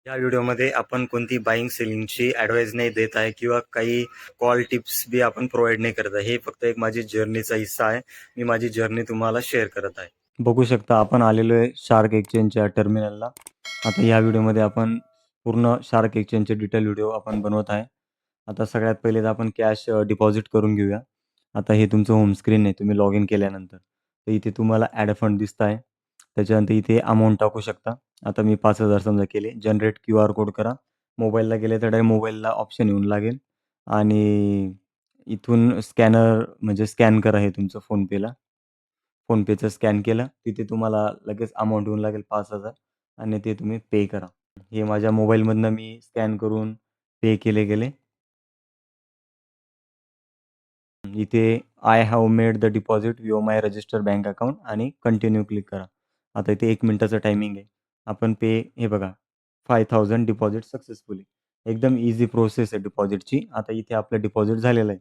या व्हिडिओमध्ये आपण कोणती बाईंग सेलिंगची ॲडवाइस नाही देत आहे किंवा काही कॉल टिप्स बी आपण प्रोव्हाइड नाही करत आहे. हे फक्त एक माझी जर्नीचा हिस्सा आहे. मी माझी जर्नी तुम्हाला शेअर करत आहे. बघू शकता आपण आलेलो आहे शार्क एक्सचेंजच्या टर्मिनलला. आता या व्हिडिओमध्ये आपण पूर्ण शार्क एक्सचेंजचे डिटेल व्हिडिओ आपण बनवत आहे. आता सगळ्यात पहिले तर आपण कॅश डिपॉझिट करून घेऊया. आता हे तुमचं होम स्क्रीन आहे तुम्ही लॉग इन केल्यानंतर. तर इथे तुम्हाला ॲड फंड दिसत आहे. त्याच्यानंतर इथे अमाउंट टाकू शकता. आता मी 5,000 समजा केले. जनरेट क्यूआर कोड करा. मोबाईलला गेले तर डायरेक्ट मोबाईलला ऑप्शन येऊन लागेल आणि इथून स्कॅनर म्हणजे स्कॅन करा हे तुमचं फोनपेला. फोनपेचं स्कॅन केलं, तिथे तुम्हाला लगेच अमाउंट येऊन लागेल 5,000 आणि ते तुम्ही पे करा. हे माझ्या मोबाईलमधनं मी स्कॅन करून पे केले गेले. इथे I have made the deposit your my register bank account आणि कंटिन्यू क्लिक करा. आता इथे 1 मिनिटाचं टायमिंग आहे. आपण पे हे बघा 5,000 डिपॉझिट सक्सेसफुली. एकदम ईझी प्रोसेस आहे डिपॉझिटची. आता इथे आपलं डिपॉझिट झालेलं आहे.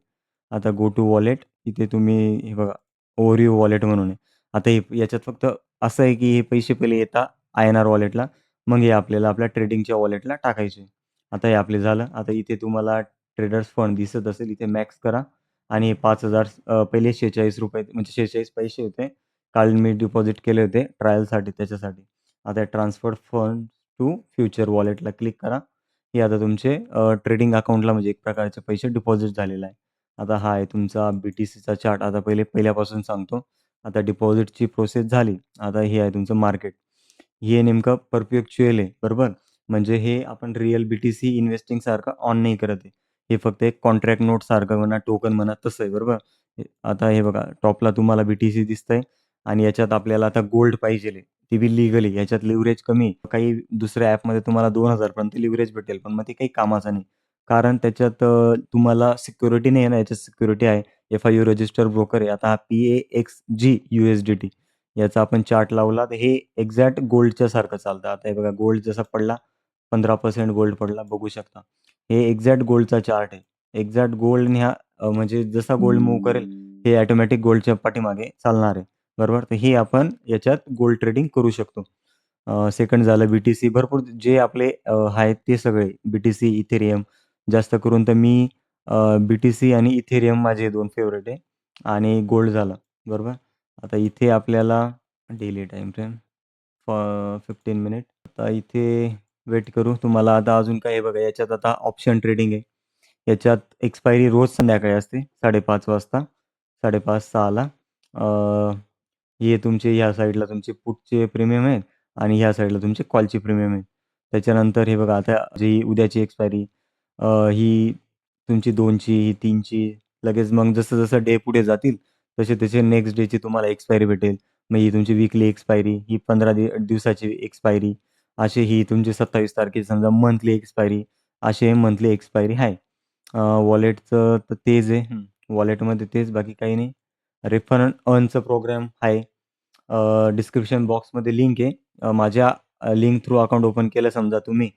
आता गो टू वॉलेट इथे तुम्ही हे बघा ओव्हरव्ह्यू वॉलेट म्हणून आहे. आता हे याच्यात फक्त असं आहे की हे पैसे पहिले येतात INR वॉलेटला. मग हे आपल्याला आपल्या ट्रेडिंगच्या वॉलेटला टाकायचे. आता हे आपले झालं. आता इथे तुम्हाला ट्रेडर्स फंड दिसत असेल इथे मॅक्स करा. आणि 5,000 पहिले ₹46 म्हणजे 46 पैसे होते. काल मी डिपॉझिट केले होते ट्रायलसाठी त्याच्यासाठी. आता ट्रान्सफर फंड टू फ्युचर वॉलेटला क्लिक करा. हे आता तुमचे ट्रेडिंग अकाउंटला म्हणजे एक प्रकारचे पैसे डिपॉझिट झालेला आहे. आता हा आहे तुमचा BTCचा चार्ट. आता पहिल्यापासून सांगतो. आता डिपॉझिटची प्रोसेस झाली. आता हे आहे तुमचं मार्केट. हे नेमकं परपेच्युअल आहे, बरोबर? म्हणजे हे आपण रिअल BTC इन्व्हेस्टिंगसारखं ऑन नाही करत आहे. हे फक्त एक कॉन्ट्रॅक्ट नोटसारखं म्हणा, टोकन म्हणा तसं आहे, बरोबर? आता हे बघा टॉपला तुम्हाला BTC दिसतंय आणि याच्यात आपल्याला आता गोल्ड पाहिजेल आहे. ती बी लीगली. याच्यात लिव्हरेज कमी आहे. काही दुसऱ्या ॲपमध्ये तुम्हाला 2,000 पर्यंत लिव्हरेज भेटेल, पण मग ते काही कामाचं नाही. कारण त्याच्यात तुम्हाला सिक्युरिटी नाही आहे ना, याच्यात सिक्युरिटी आहे. FIU रजिस्टर ब्रोकर आहे. आता हा PAXG USDT याचा आपण चार्ट लावला, तर हे एक्झॅक्ट गोल्डच्या सारखं चालतं. आता हे बघा गोल्ड जसा पडला, 15% गोल्ड पडला बघू शकता. हे एक्झॅक्ट गोल्डचा चार्ट आहे. एक्झॅक्ट गोल्ड म्हणजे जसा गोल्ड मूव्ह करेल, हे ऑटोमॅटिक गोल्डच्या पाठीमागे चालणार आहे. बरोबर? तर हे आपण याच्यात गोल्ड ट्रेडिंग करू शकतो. सेकंड झालं BTC भरपूर जे आपले आहेत ते सगळे BTC, इथेरियम जास्त करून तर मी BTC आणि इथेरियम माझे 2 फेव्हरेट आहे आणि गोल्ड झालं. बरोबर? आता इथे आपल्याला डेली टाईम फ्रेम 15 मिनिट. आता इथे वेट करू. तुम्हाला आता अजून काय आहे बघा याच्यात आता ऑप्शन ट्रेडिंग आहे. याच्यात एक्सपायरी रोज संध्याकाळी असते 5:30 वाजता. 5:30-6ला. हे तुमचे ह्या साईडला तुमचे पुटचे प्रीमियम आहेत आणि ह्या साईडला तुमचे कॉलचे प्रीमियम आहेत. त्याच्यानंतर हे बघा आता जी उद्याची एक्सपायरी ही तुमची 2ची, ही 3ची लगेच मग जसं-जसं डे पुढे जातील तसे-तसे नेक्स्ट डेची तुम्हाला एक्सपायरी भेटेल. मग ही तुमची वीकली एक्सपायरी, ही 15 दिवसाची एक्सपायरी, अशी ही तुमची 27 तारखेची समजा मंथली एक्सपायरी, असे मंथली एक्सपायरी आहे. वॉलेटचं तर तेच आहे. वॉलेटमध्ये तेच बाकी काही नाही. रेफर अँड अर्नचं प्रोग्राम आहे. डिस्क्रिप्शन बॉक्समध्ये लिंक आहे. माझ्या लिंक थ्रू अकाउंट ओपन केलं समजा तुम्ही,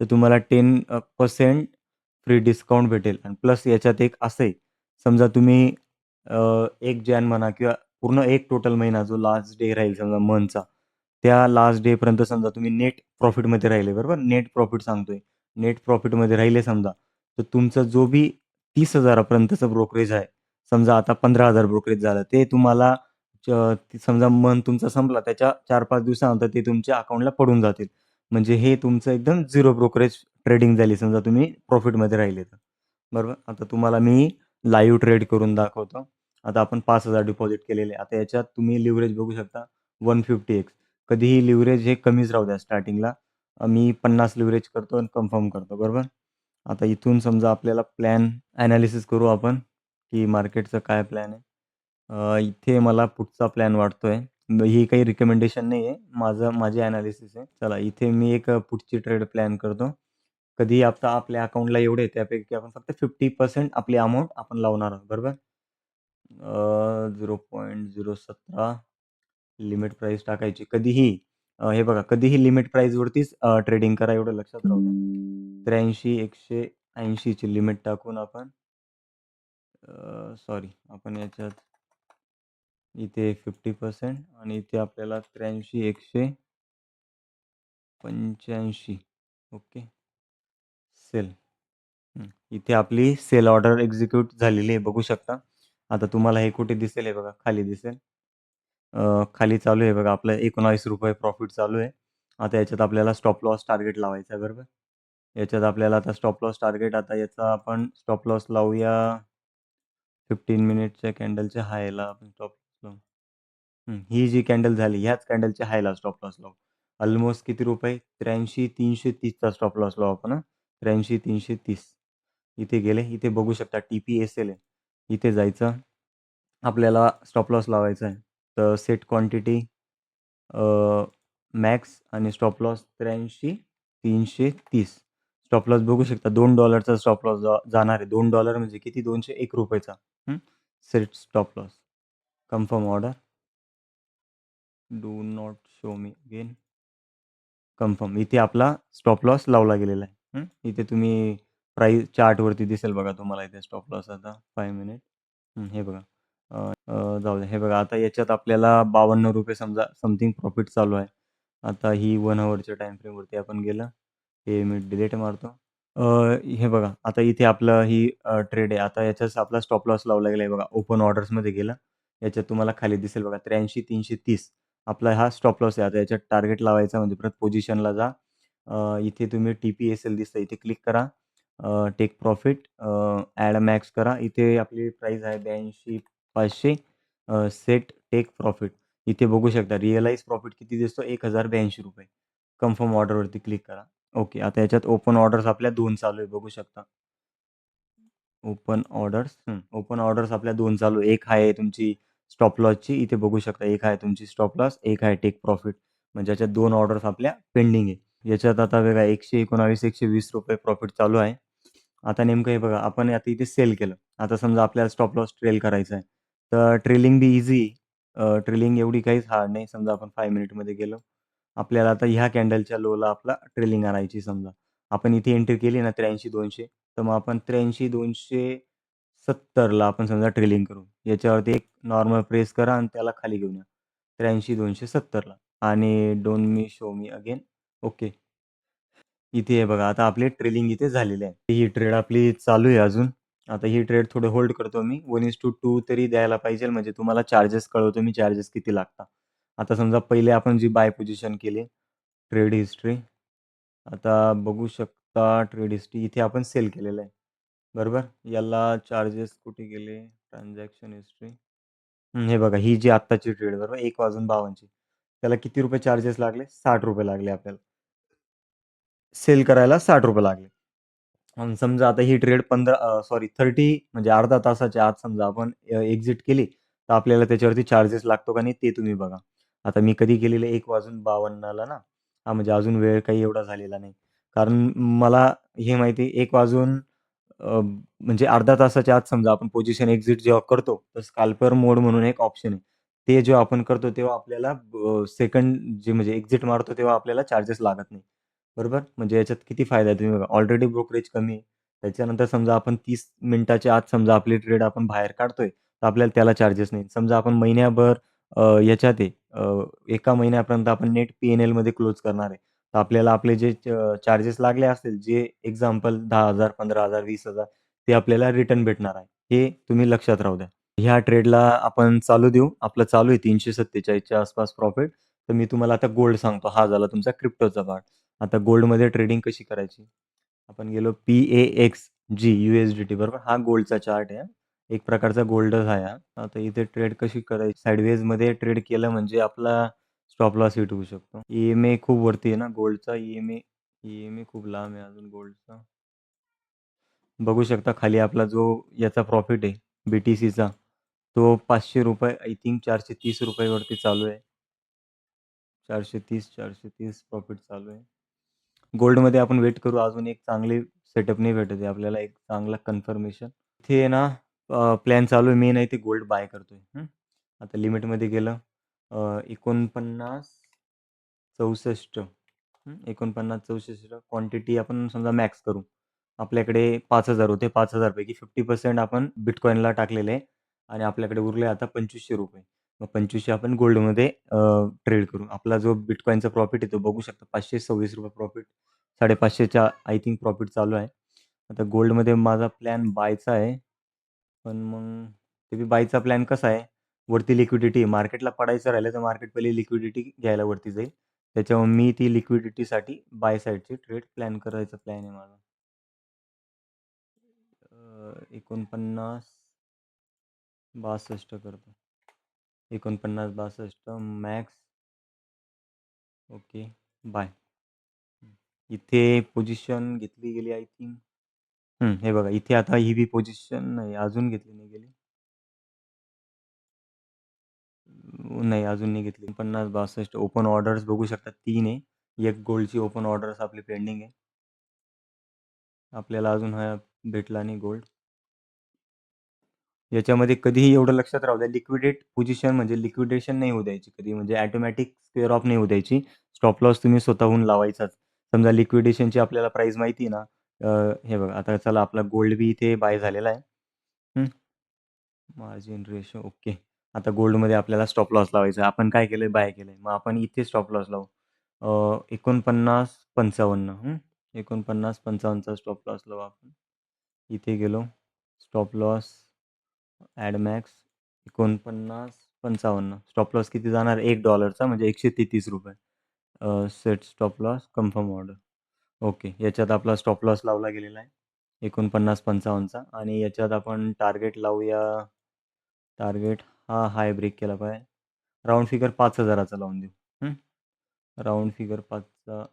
तर तुम्हाला 10% फ्री डिस्काउंट भेटेल आणि प्लस याच्यात एक असं आहे, समजा तुम्ही 1 जॅन म्हणा किंवा पूर्ण एक टोटल महिना जो लास्ट डे राहील समजा मंथचा, त्या लास्ट डेपर्यंत समजा तुम्ही नेट प्रॉफिटमध्ये राहिले, बरोबर? नेट प्रॉफिट सांगतोय. नेट प्रॉफिटमध्ये राहिले समजा, तर तुमचा जो बी 30,000 पर्यंतचं ब्रोकरेज आहे, समजा आता 15,000 ब्रोकरेज झालं, ते तुम्हाला समजा मंथ तुमचा संपला, त्याच्या 4-5 दिवसानंतर ते तुमच्या अकाउंटला पडून जातील. म्हणजे हे तुमचं एकदम झिरो ब्रोकरेज ट्रेडिंग झाली समजा तुम्ही प्रॉफिटमध्ये राहिले तर. बरोबर. आता तुम्हाला मी लाईव्ह ट्रेड करून दाखवतो. आता आपण 5,000 डिपॉझिट केलेले. आता याच्यात तुम्ही लिव्हरेज बघू शकता 150x. कधीही लिव्हरेज हे कमीच राहू द्या स्टार्टिंगला. मी 50 लिव्हरेज करतो आणि कन्फर्म करतो. बरोबर. आता इथून समजा आपल्याला प्लॅन एनालिसिस करू आपण, की मार्केटचं काय प्लॅन आहे. इथे मला पुढचा प्लॅन वाटतोय. ही काही रिकमेंडेशन नाही आहे. माझी एनालिसिस आहे. चला इथे मी एक पुढची ट्रेड प्लॅन करतो. कधी आता आपल्या अकाउंटला एवढे त्यापैकी आपण फक्त 50% आपली अमाउंट आपण लावणार आहोत. बरोबर. 0.017 लिमिट प्राईस टाकायची. कधीही हे बघा कधीही लिमिट प्राईसवरतीच ट्रेडिंग करा एवढं लक्षात राहू द्या. 83 180 ची लिमिट टाकून आपण सॉरी आपण याच्यात इथे 50% आणि इथे आपल्याला 83 185 ओके. सेल. इथे आपली सेल ऑर्डर एक्झिक्यूट झालेली आहे बघू शकता. आता तुम्हाला हे कुठे दिसेल हे बघा खाली दिसेल. खाली चालू आहे बघा आपलं ₹19 प्रॉफिट चालू आहे. आता याच्यात आपल्याला स्टॉप लॉस टार्गेट लावायचा आहे बरोबर. याच्यात आपल्याला आता स्टॉप लॉस टार्गेट आता याचा आपण स्टॉप लॉस लावूया 15 मिनिटच्या कॅन्डलच्या हायला आपण स्टॉप लॉस लावू. ही जी कॅन्डल झाली ह्याच कॅन्डलच्या हायला स्टॉप लॉस लावू. ऑलमोस्ट किती रुपये? 83,330 चा स्टॉप लॉस लावू आपण हां. 83,330 इथे गेले. इथे बघू शकता TP-SL आहे. इथे जायचं. आपल्याला स्टॉप लॉस लावायचा आहे. तर सेट क्वांटिटी मॅक्स आणि स्टॉप लॉस 83,330 स्टॉप लॉस बघू शकता $2 चा स्टॉप लॉस जाणार आहे. $2 म्हणजे किती? ₹201 चा. Set stop loss. Confirm order. Do not show me again. Confirm. इथे आपला स्टॉप लॉस लावला गेलेला आहे. इथे तुम्ही प्राईस चार्टवरती दिसेल बघा तुम्हाला इथे स्टॉप लॉस आता 5 मिनिट. हे बघा. जाऊ द्या. हे बघा आता याच्यात आपल्याला ₹52 समजा समथिंग प्रॉफिट चालू आहे. आता ही 1 हॉवरच्या टाईम फ्रेमवरती आपण गेलं. हे मी डिलीट मारतो. अ, हे बघा आता इथे आपलं ही ट्रेड आहे. आता याच्यात आपला स्टॉप लॉस लावला गेला आहे बघा. ओपन ऑर्डर्समध्ये गेलं. याच्यात तुम्हाला खाली दिसेल बघा 83,330 आपला हा स्टॉप लॉस आहे. आता याच्यात टार्गेट लावायचा म्हणजे परत पोझिशनला जा. इथे तुम्ही TP-SL दिसतं इथे क्लिक करा. टेक प्रॉफिट ॲड मॅक्स करा. इथे आपली प्राईस आहे 82,500 सेट टेक प्रॉफिट. इथे बघू शकता रिअलाइज प्रॉफिट किती दिसतो ₹1,082. कन्फर्म ऑर्डरवरती क्लिक करा. ओके. आता याच्यात ओपन ऑर्डर्स आपल्या 2 चालू आहे बघू शकता. ओपन ऑर्डर्स आपल्या 2 चालू आहे. एक आहे तुमची स्टॉप लॉसची इथे बघू शकता. एक आहे तुमची स्टॉप लॉस, एक आहे टेक प्रॉफिट. म्हणजे याच्यात 2 ऑर्डर्स आपल्या पेंडिंग आहे. याच्यात आता बघा ₹119, ₹120 प्रॉफिट चालू आहे. आता नेमकं हे बघा आपण आता इथे सेल केलं. आता समजा आपल्याला स्टॉप लॉस ट्रेल करायचा आहे. तर ट्रेलिंग बी ईझी. ट्रेलिंग एवढी काहीच हार्ड नाही. समजा आपण 5 मिनिटमध्ये गेलो. आपल्याला आता ह्या कॅन्डलच्या लोला आपला ट्रेलिंग आणायची समजा. आपण इथे एंट्री केली ना 83,200 तर मग आपण 83,270 ला आपण समजा ट्रेलिंग करू. याच्यावरती एक नॉर्मल प्रेस करा आणि त्याला खाली घेऊन या. 83,270 ला आणि don't me show me again. Okay. इथे हे बघा आता आपले ट्रेलिंग इथे झालेले आहे. ही ट्रेड आपली चालू आहे अजून. आता ही ट्रेड थोडं होल्ड करतो मी. 1:2 तरी द्यायला पाहिजे म्हणजे तुम्हाला चार्जेस कळवतो मी चार्जेस किती लागतात. आता समजा पहिले आपण जी बाय पोझिशन केली ट्रेड हिस्ट्री. आता बघू शकता ट्रेड हिस्ट्री इथे आपण सेल केलेलं आहे. बरोबर. याला चार्जेस कुठे गेले? Transaction history. हे बघा ही जी आत्ताची ट्रेड बरोबर 1:52 ची. त्याला किती रुपये चार्जेस लागले? ₹60 लागले आपल्याला. सेल करायला ₹60 लागले. आणि समजा आता ही ट्रेड 30 म्हणजे अर्धा तासाच्या आत समजा आपण एक्झिट केली, तर आपल्याला त्याच्यावरती चार्जेस लागतो का नाही ते तुम्ही बघा. आता मी कधी केलेलं 1:52 ला ना. हां, म्हणजे अजून वेळ काही एवढा झालेला नाही. कारण मला हे माहिती आहे 1 वाजून म्हणजे अर्ध्या तासाच्या आत समजा आपण पोझिशन एक्झिट जेव्हा करतो, तर स्कॅल्पर मोड म्हणून एक ऑप्शन आहे. ते जेव्हा आपण करतो तेव्हा आपल्याला सेकंड जे म्हणजे एक्झिट मारतो तेव्हा आपल्याला चार्जेस लागत नाही. बरोबर? म्हणजे याच्यात किती फायदा आहे तुम्ही बघा. ऑलरेडी ब्रोकरेज कमी आहे. त्याच्यानंतर समजा आपण 30 मिनिटाच्या आत समजा आपली ट्रेड आपण बाहेर काढतोय, तर आपल्याला त्याला चार्जेस नाही. समजा आपण महिन्याभर याच्यात आहे 1 महिन्यापर्यंत आपण नेट P&Lमध्ये क्लोज करणार आहे. तर आपल्याला आपले जे चार्जेस लागले असतील, जे एक्झाम्पल 10,000, 15,000, 20,000 ते आपल्याला रिटर्न भेटणार आहे. हे तुम्ही लक्षात राहू द्या. ह्या ट्रेडला आपण चालू देऊ. आपलं चालू आहे 347 च्या आसपास प्रॉफिट. तर मी तुम्हाला आता गोल्ड सांगतो. हा झाला तुमचा क्रिप्टोचा पार्ट. आता गोल्डमध्ये ट्रेडिंग कशी करायची? आपण गेलो PAXG USDT बरोबर. हा गोल्डचा चार्ट आहे हां. एक प्रकारचा गोल्डच आहे हा. आता इथे ट्रेड कशी करायची? साइडवेजमध्ये ट्रेड केलं म्हणजे आपला स्टॉप लॉस हिट होऊ शकतो. EMA खूप वरती आहे ना गोल्डचा EMA खूप लांब आहे अजून गोल्डचा. बघू शकता खाली आपला जो याचा प्रॉफिट आहे BTCचा तो ₹500 आय थिंक ₹430 वरती चालू आहे. 430 प्रॉफिट चालू आहे. गोल्डमध्ये आपण वेट करू अजून एक चांगली सेटअप नाही भेटत आहे आपल्याला एक चांगला कन्फर्मेशन. इथे आहे ना प्लॅन चालू आहे. मी ना इथे गोल्ड बाय करतोय. आता लिमिटमध्ये गेलं 49 64 49-64 क्वांटिटी आपण समजा मॅक्स करू. आपल्याकडे 5,000 होते. 5,000 पैकी 50% आपण बिटकॉइनला टाकलेले आहे आणि आपल्याकडे उरले आता ₹2,500. मग 2,500 आपण गोल्डमध्ये ट्रेड करू. आपला जो बिटकॉइनचा प्रॉफिट आहे तो बघू शकता ₹526 प्रॉफिट 550च्या आय थिंक प्रॉफिट चालू आहे. आता गोल्डमध्ये माझा प्लॅन बायचा आहे. पण मग ते बी बायचा प्लॅन कसा आहे, वरती लिक्विडिटी मार्केटला पडायचं राहिलं तर मार्केट पहिले लिक्विडिटी घ्यायला वरती जाईल. त्याच्यामुळे मी ती लिक्विडिटीसाठी बाय साइडची ट्रेड प्लॅन करायचा प्लॅन आहे माझा. 49, 62 करतो. 49, 62 मॅक्स. ओके. बाय. इथे पोझिशन घेतली गेली आय थिंक. हे बघा इथे आता ही बी पोझिशन नाही, अजून घेतली नाही गेली. नाही, अजून नाही घेतली. 50, 62 ओपन ऑर्डर्स बघू शकता 3 आहे. एक गोल्डची ओपन ऑर्डर्स आपली पेंडिंग आहे. आपल्याला अजून हा भेटला नाही गोल्ड. याच्यामध्ये कधीही एवढं लक्षात राहू द्या, लिक्विडेट पोझिशन म्हणजे लिक्विडेशन नाही होऊ द्यायची कधी, म्हणजे ऑटोमॅटिक स्क्वेअर ऑफ नाही होऊ द्यायची. स्टॉप लॉस तुम्ही स्वतःहून लावायचाच. समजा लिक्विडेशनची आपल्याला प्राईस माहिती आहे ना, हे बघा आता चला आपला गोल्ड बी इथे बाय झालेला आहे. Margin ratio okay. आता गोल्डमध्ये आपल्याला स्टॉप लॉस लावायचा आहे. आपण काय केलंय, बाय केलंय. मग आपण इथे स्टॉप लॉस लावू. 49, 55 49, 55चा स्टॉप लॉस लावू आपण. इथे गेलो. Stop loss add max 49, 55. Stop loss किती जाणार? $1 म्हणजे ₹133. Set stop loss, confirm order. Okay. याच्यात आपला स्टॉप लॉस लावला गेलेला आहे 49, 55चा आणि याच्यात आपण टार्गेट लावूया. टार्गेट हा हाय ब्रेक केला पाहिजे. राउंड फिगर 5,000चा लावून देऊ. राउंड फिगर 5चा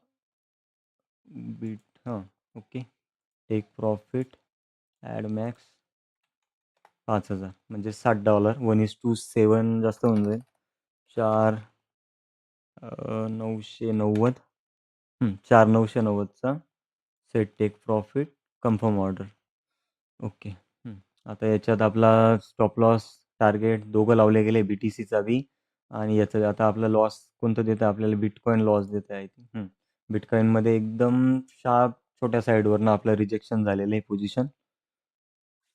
beat. Okay. Take profit at max 5,000 म्हणजे $60. 1:7 जास्त होऊन जाईल. 4 990. 4,990चा set take profit, confirm order. Okay. आता याच्यात आपला स्टॉप लॉस, टार्गेट दोघं लावले गेले, BTCचा बी आणि याचं आता आपला लॉस कोणतं देतं आपल्याला? बिटकॉइन लॉस देतं आहे. बिटकॉइनमध्ये एकदम शार्प छोट्या साईडवरनं आपलं रिजेक्शन झालेलं आहे पोझिशन.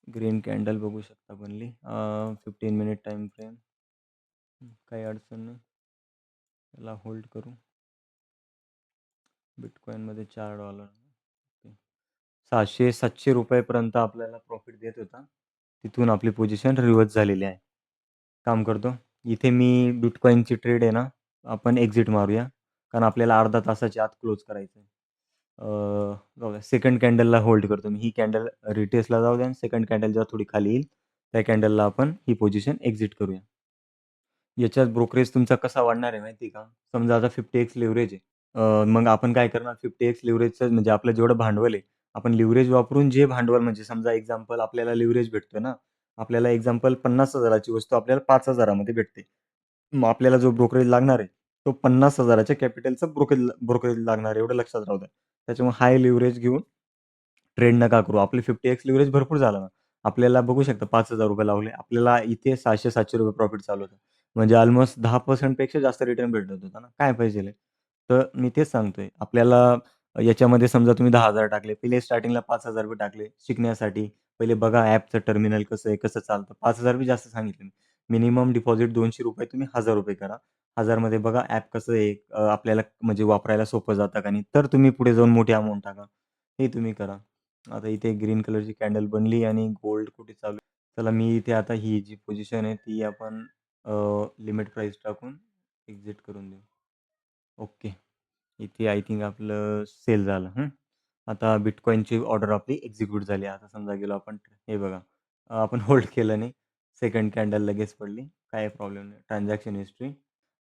ग्रीन कॅन्डल बघू शकता बनली. 15 मिनिट टाईम फ्रेम. काही अडचण नाही. त्याला होल्ड करू. बिटकॉइनमध्ये $4. ओके. 600-700 रुपयेपर्यंत आपल्याला प्रॉफिट देत होता. तिथून आपली पोझिशन रिव्हर्स झालेली आहे. काम करतो. इथे मी बिटकॉइनची ट्रेड आहे ना, आपण एक्झिट मारूया. कारण आपल्याला अर्धा तासाच्या आत क्लोज करायचं आहे. जाऊ द्या. सेकंड कॅन्डलला होल्ड करतो मी. ही कॅन्डल रिटेस्टला जाऊ द्या आणि सेकंड कॅन्डल जेव्हा थोडी खाली येईल, त्या कॅन्डलला आपण ही पोझिशन एक्झिट करूया. याच्यात ब्रोकरेज तुमचा कसा वाढणार आहे माहिती आहे का? समजा आता 50x लिव्हरेज आहे. मग आपण काय करणार 50x लिव्हरेजचं म्हणजे आपलं जेवढं भांडवल आहे, आपण लिव्हरेज वापरून जे भांडवल म्हणजे समजा एक्झाम्पल आपल्याला लिव्हरेज भेटतोय ना, आपल्याला एक्झाम्पल 50,000ची वस्तू आपल्याला 5,000मध्ये भेटते. मग आपल्याला जो ब्रोकरेज लागणार आहे, तो 50,000च्या कॅपिटलचं ब्रोकरेज लागणार आहे, एवढं लक्षात राहू द्या. त्याच्यामुळे हाय लिव्हरेज घेऊन ट्रेड नका करू. आपले 50x लिव्हरेज भरपूर झालं ना. आपल्याला बघू शकता ₹5,000 लावले. आपल्याला इथे ₹600-700 प्रॉफिट चालू होतं. म्हणजे अल्मोस्ट 10% पेक्षा जास्त रिटर्न भेटत होता ना. काय पाहिजेल तर मी तेच सांगतोय. आपल्याला याच्यामध्ये समजा तुम्ही 10,000 टाकले. पहिले स्टार्टिंगला ₹5,000 टाकले शिकण्यासाठी. पहिले बघा ॲपचं टर्मिनल कसं आहे, कसं चालतं. 5,000 बी जास्त सांगितले मी. मिनिमम डिपॉझिट ₹200 तुम्ही ₹1,000 करा. 1000 मध्ये बघा ॲप कसं आहे, आपल्याला म्हणजे वापरायला सोपं जातं का नाही. तर तुम्ही पुढे जाऊन मोठी अमाउंट टाका. हे तुम्ही करा. आता इथे ग्रीन कलरची कॅन्डल बनली आणि गोल्ड कुठे चालू आहे. चला मी इथे आता ही जी पोझिशन आहे ती आपण लिमिट प्राईस टाकून एक्झिट करून देऊ. ओके. इथे आय थिंक आपलं सेल झालं. आता बिटकॉइनची ऑर्डर आपली एक्झिक्यूट झाली. आता समजा गेलो आपण हे बघा, आपण होल्ड केलं नाही. सेकंड कॅन्डल लगेच पडली. काही प्रॉब्लेम नाही. Transaction history.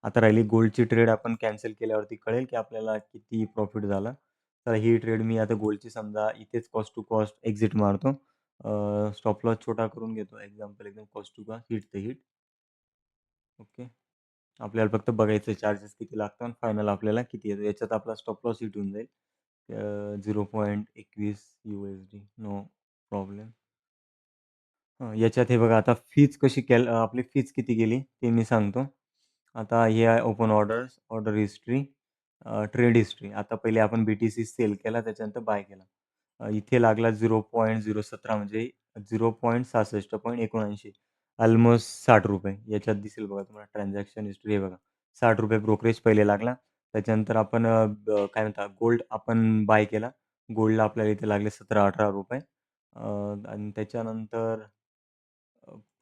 आता राहिली गोल्डची ट्रेड आपण कॅन्सल केल्यावरती कळेल की आपल्याला किती प्रॉफिट झाला. तर ही ट्रेड मी आता गोल्डची समजा इथेच कॉस्ट टू कॉस्ट एक्झिट मारतो. स्टॉप लॉस छोटा करून घेतो. एक्झाम्पल एकदम कॉस्ट टू कॉस्ट, हिट ते हिट. ओके. आपल्याला फक्त बघायचं चार्जेस किती लागतात आणि फायनल आपल्याला किती येतो. याच्यात आपला स्टॉप लॉस हिट होऊन जाईल. 0.21 USD नो प्रॉब्लेम. याच्यात हे बघा आता फीज कशी आपली फीज किती गेली ते मी सांगतो. आता हे आहे open orders, order history, trade history. आता पहिले आपण BTC सेल केला त्याच्यानंतर बाय केला. इथे लागला 0.017 म्हणजे 0.66.79 अल्मोस्ट ₹60. याच्यात दिसेल बघा तुम्हाला ट्रान्झॅक्शन हिस्ट्री हे बघा. ₹60 ब्रोकरेज पहिले लागला. त्याच्यानंतर आपण काय म्हणतात गोल्ड आपण बाय केला. गोल्डला आपल्याला इथे लागले ₹17-18 आणि त्याच्यानंतर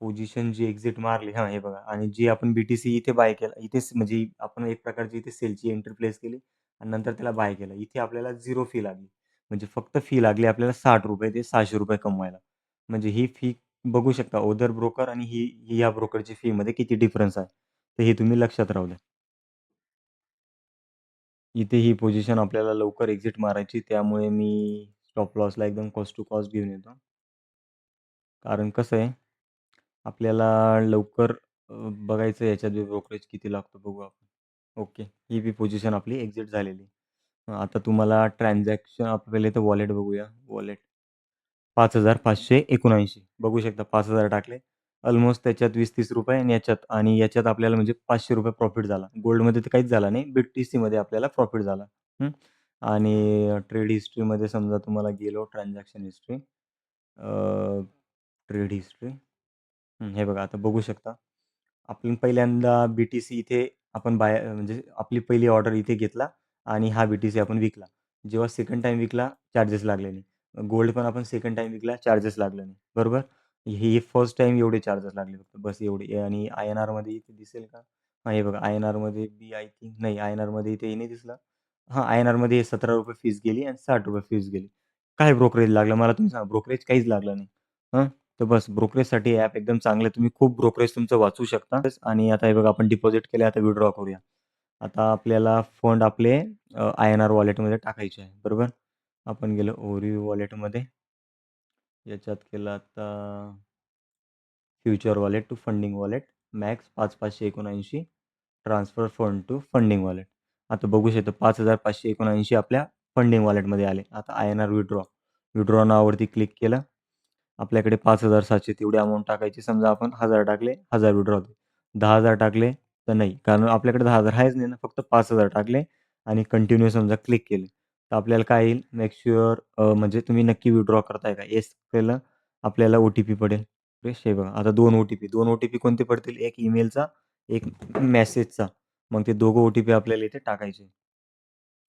पोझिशन जी एक्झिट मारली हां, हे बघा आणि जी आपण BTC इथे बाय केला. इथेच म्हणजे आपण एक प्रकारची इथे सेलची एंट्री प्लेस केली आणि नंतर त्याला बाय केलं. इथे आपल्याला 0 फी लागली. म्हणजे फक्त फी लागली आपल्याला ₹60 ते ₹600 कमवायला. म्हणजे ही फी बघू शकता ओदर ब्रोकर आणि ही या ब्रोकरची फीमध्ये किती डिफरन्स आहे. तर हे तुम्ही लक्षात राहू द्या. इथे ही पोझिशन आपल्याला लवकर एक्झिट मारायची त्यामुळे मी स्टॉप लॉसला एकदम कॉस्ट टू कॉस्ट घेऊन येतो. कारण कसं आहे, आपल्याला लवकर बघायचं आहे याच्यात ब्रोकरेज किती लागतो बघू आपण. ओके. ही बी पोझिशन आपली एक्झिट झालेली. आता तुम्हाला ट्रान्झॅक्शन पहिले तर वॉलेट बघूया. वॉलेट 5,579 बघू शकता 5,000 टाकले. अल्मोस्ट त्याच्यात ₹20-30 आणि याच्यात आपल्याला म्हणजे ₹500 प्रॉफिट झाला. गोल्डमध्ये तर काहीच झाला नाही. BTCमध्ये आपल्याला प्रॉफिट झाला. हं. आणि ट्रेड हिस्ट्रीमध्ये समजा तुम्हाला गेलो ट्रान्झॅक्शन हिस्ट्री. Trade history. हे बघा आता बघू शकता. आपण पहिल्यांदा BTC इथे आपण म्हणजे आपली पहिली ऑर्डर इथे घेतला आणि हा BTC आपण विकला. जेव्हा सेकंड टाईम विकला, चार्जेस लागले नाही. गोल्ड पण आपण सेकंड टाईम विकला, चार्जेस लागले नाही. बरोबर? हे फर्स्ट टाईम एवढे चार्जेस लागले फक्त बस एवढे आणि INRमध्ये इथे दिसेल का? हां, हे बघा INRमध्ये बी आय थिंक नाही INRमध्ये इथे नाही दिसलं. हां, INRमध्ये ₹17 फीस गेली आणि ₹60 फीस गेली. काय ब्रोकरेज लागलं मला तुम्ही सांगा? ब्रोकरेज काहीच लागलं नाही. हं. तर बस ब्रोकरेजसाठी हे ॲप एकदम चांगलं आहे. तुम्ही खूप ब्रोकरेज तुमचं वाचवू शकता. आणि आता हे बघा आपण डिपॉझिट केले, आता विथड्रॉ करूया. आता आपल्याला फंड आपले INR वॉलेटमध्ये टाकायचे आहे. बरोबर? आपण गेलो ओरिओ वॉलेटमध्ये. याच्यात केलं आता future wallet to funding wallet max 5,579 transfer fund to funding wallet. आता बघू शकतो 5,579 आपल्या फंडिंग वॉलेटमध्ये आले. आता INR विथड्रॉ. विथड्रॉ नावावरती क्लिक केलं. आपल्याकडे 5,700 तेवढी अमाउंट टाकायची. समजा आपण 1,000 टाकले, 1,000 विथड्रॉ होते. 10,000 टाकले तर नाही. कारण आपल्याकडे 10,000 आहेच नाही ना. फक्त 5,000 टाकले आणि कंटिन्यू समजा क्लिक केले. तर आपल्याला काय येईल मेक शुअर म्हणजे तुम्ही नक्की विथड्रॉ करताय का? येस केलं. आपल्याला ओ-टी-पी पडेल. फ्रेश हे बघा. आता 2 ओ-टी-पी. 2 ओ-टी-पी कोणते पडतील? एक ईमेलचा, एक मेसेजचा. मग ते दोघं ओ-टी-पी आपल्याला इथे टाकायचे.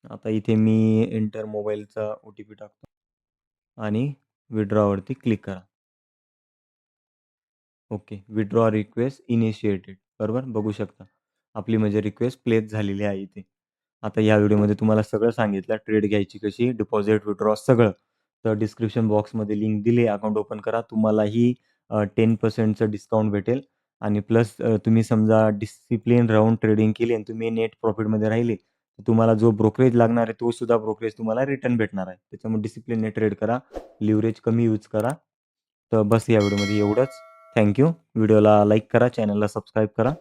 आता इथे मी एंटर मोबाईलचा ओ-टी-पी टाकतो आणि विथड्रॉवरती क्लिक करा. ओके. Withdraw request initiated. बरोबर? बघू शकता. आपली म्हणजे रिक्वेस्ट प्लेस झालेली आहे इथे. आता या व्हिडिओमध्ये तुम्हाला सगळं सांगितलं. ट्रेड घ्यायची कशी, डिपॉझिट, विथड्रॉ सगळं. तर डिस्क्रिप्शन बॉक्समध्ये लिंक दिली आहे. अकाउंट ओपन करा. तुम्हालाही 10% डिस्काउंट भेटेल आणि प्लस तुम्ही समजा डिसिप्लिन राहून ट्रेडिंग केली आणि तुम्ही नेट प्रॉफिटमध्ये राहिले, तर तुम्हाला जो ब्रोकरेज लागणार आहे, तो सुद्धा ब्रोकरेज तुम्हाला रिटर्न भेटणार आहे. त्याच्यामुळे डिसिप्लिनने ट्रेड करा. लिव्हरेज कमी यूज करा. तर बस या व्हिडिओमध्ये एवढंच. Thank you. व्हिडिओला लाईक करा, चॅनलला सबस्क्राईब करा.